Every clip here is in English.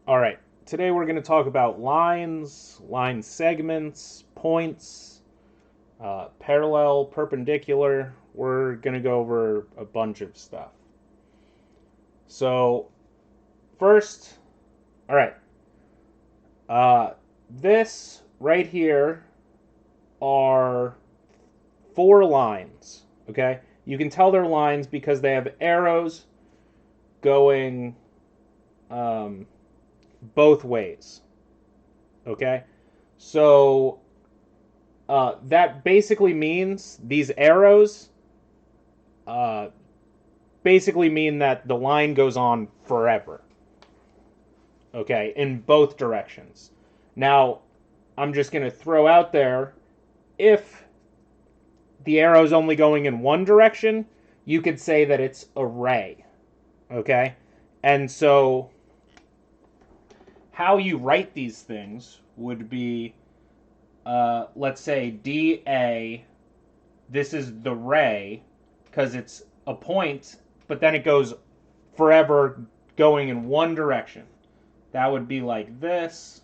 All right, today we're going to talk about lines, line segments, points, parallel, perpendicular. We're going to go over a bunch of stuff. So, first, all right, uh, this right here are four lines, okay? You can tell they're lines because they have arrows going um, both ways, okay? So that basically means these arrows uh, basically mean that the line goes on forever. Okay, in both directions. Now, I'm just going to throw out there if the arrow is only going in one direction, you could say that it's a ray. Okay, and so how you write these things would be let's say DA, this is the ray because it's a point, but then it goes forever going in one direction. That would be like this,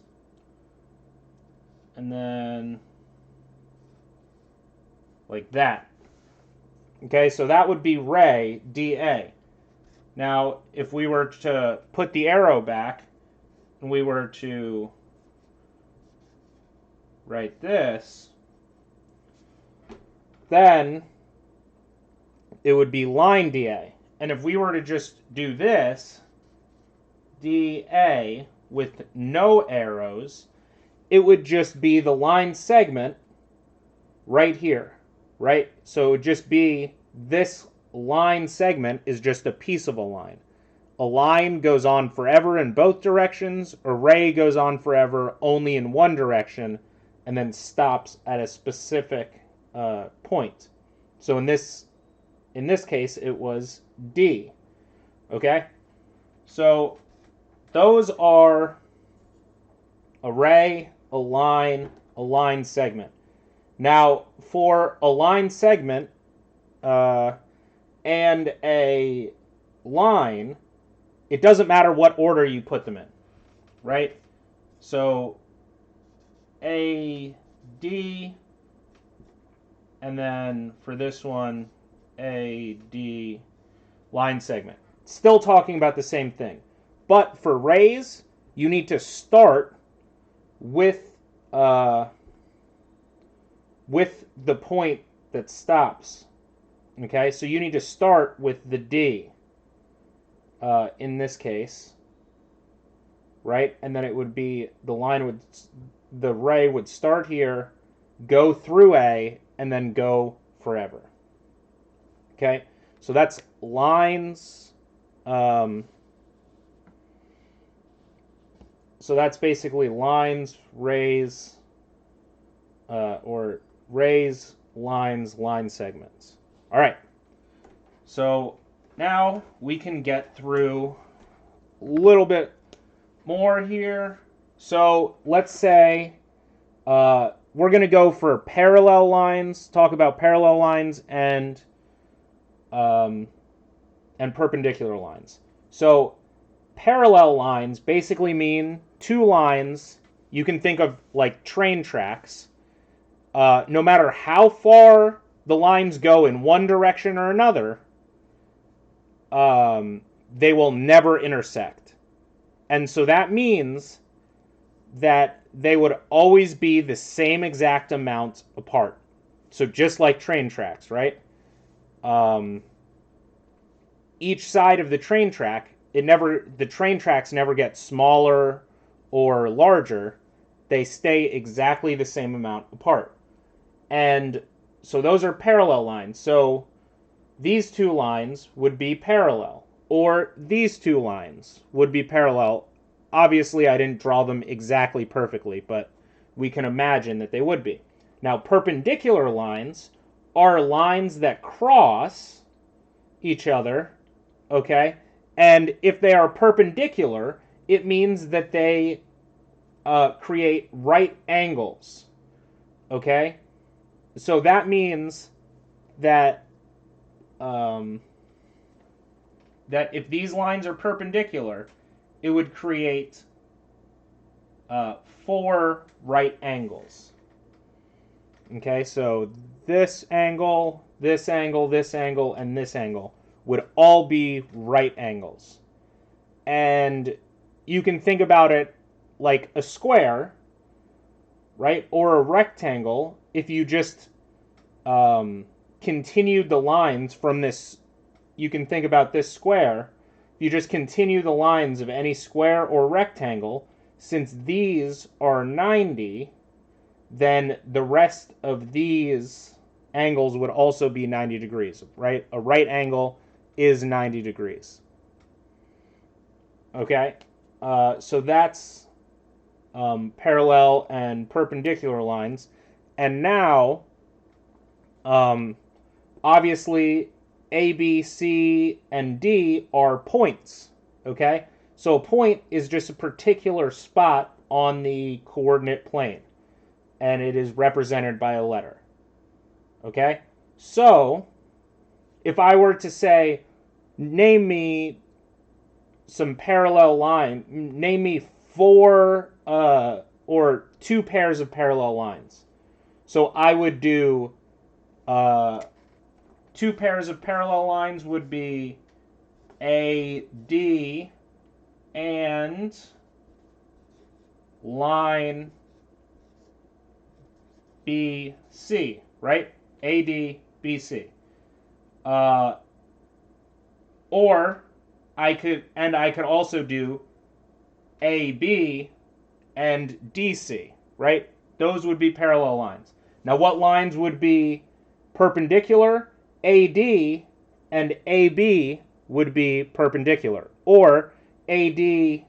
and then like that. Okay, so that would be ray DA. Now, if we were to put the arrow back and we were to write this, then it would be line DA. And if we were to just do this, DA with no arrows, it would just be the line segment right here, right? So it would just be this line segment is just a piece of a line. A line goes on forever in both directions. A ray goes on forever only in one direction and then stops at a specific point. So in this case, it was D. Okay? So those are a ray, a line segment. Now, for a line segment and a line, it doesn't matter what order you put them in, right? So A, D, and then for this one, A, D, line segment. Still talking about the same thing. But for rays, you need to start with the point that stops. Okay, so you need to start with the D in this case, right? And then it would be the ray would start here, go through A, and then go forever. Okay, so that's lines. So that's basically lines, rays, or rays, lines, line segments. All right. So now we can get through a little bit more here. So let's say we're going to go for parallel lines, talk about parallel lines and perpendicular lines. So parallel lines basically mean two lines. You can think of like train tracks. No matter how far the lines go in one direction or another, they will never intersect. And so that means that they would always be the same exact amount apart. So just like train tracks, right? Each side of the train track, the train tracks never get smaller or larger. They stay exactly the same amount apart. And so those are parallel lines. So these two lines would be parallel, or these two lines would be parallel. Obviously, I didn't draw them exactly perfectly, but we can imagine that they would be. Now, perpendicular lines are lines that cross each other, okay? And if they are perpendicular, it means that they create right angles, okay? So that means that that if these lines are perpendicular, it would create 4 right angles. Okay, so this angle, this angle, this angle, and this angle would all be right angles. And you can think about it like a square, right? Or a rectangle if you just continued the lines from this. You can think about this square. If you just continue the lines of any square or rectangle, since these are 90, then the rest of these angles would also be 90 degrees, right? A right angle is 90 degrees. Okay? So that's parallel and perpendicular lines. And now, obviously, A, B, C, and D are points. Okay? So a point is just a particular spot on the coordinate plane, and it is represented by a letter. Okay? So, if I were to say, name me some parallel line, name me 4 or 2 pairs of parallel lines. So I would do 2 pairs of parallel lines would be AD and line BC, right? AD, BC. Or I could also do AB and DC, right? Those would be parallel lines. Now, what lines would be perpendicular? AD and AB would be perpendicular, or AD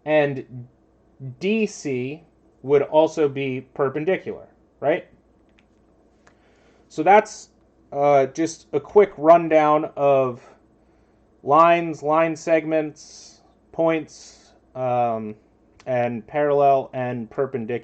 and DC would also be perpendicular, right? So that's just a quick rundown of lines, line segments, points, and parallel and perpendicular.